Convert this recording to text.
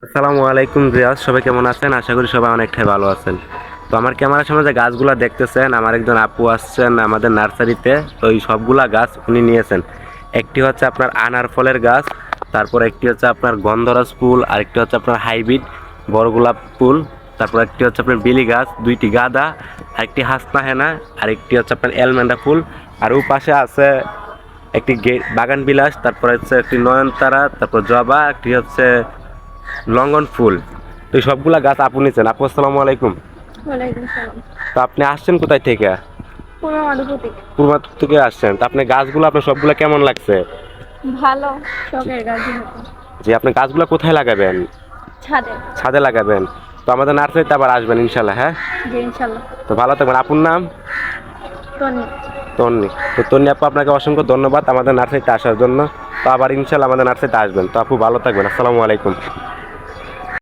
আসসালামু আলাইকুম রিয়াজ, সবাই কেমন আছেন? আশা করি সবাই অনেকটাই ভালো আছেন। তো আমার ক্যামেরার সামনে যে গাছগুলা দেখতেছেন, আমার একজন আপু আসছেন আমাদের নার্সারিতে। তো এই সবগুলা গাছ উনি নিয়েছেন। একটি হচ্ছে আপনার আনার ফলের গাছ, তারপর একটি হচ্ছে আপনার গন্ধরাজ ফুল, আরেকটি হচ্ছে আপনার হাইব্রিড বড় গোলাপ ফুল, তারপর একটি হচ্ছে আপনার বেলি গাছ, দুইটি গাঁদা, আরেকটি হাসনা হেনা, আরেকটি হচ্ছে আপনার এলমেন্ডা ফুল। আর ও পাশে আছে একটি বাগান বিলাস, তারপর হচ্ছে একটি নয়নতারা, তারপর জবা, একটি হচ্ছে লঙ্গন ফুল। তো এই সবগুলা গাছ আপু নিচ্ছেন। আপু আসসালামু আলাইকুম। ওয়ালাইকুম সালাম। তো আপনি আসছেন কোথায় থেকে? পুরো মাধবতী। পূর্বা থেকে আসছেন। তো আপনি গাছগুলো আপনার সবগুলা কেমন লাগছে? ভালো, শখের গাছই হতো। যে আপনি গাছগুলো কোথায় লাগাবেন? ছাদে। ছাদে লাগাবেন। তো আমাদের নার্সারিতে আবার আসবেন ইনশাল্লাহ, হ্যাঁ? জি ইনশাল্লাহ। তো ভালো থাকবেন। আপুর নাম? টনি। তন্নি। তো তন্নি আপু, আপনাকে অসংখ্য ধন্যবাদ আমাদের নার্সারিতে আসার জন্য। তো আবার ইনশাল্লাহ আমাদের নার্সারিতে আসবেন। তো আপু ভালো থাকবেন। আসসালামু আলাইকুম।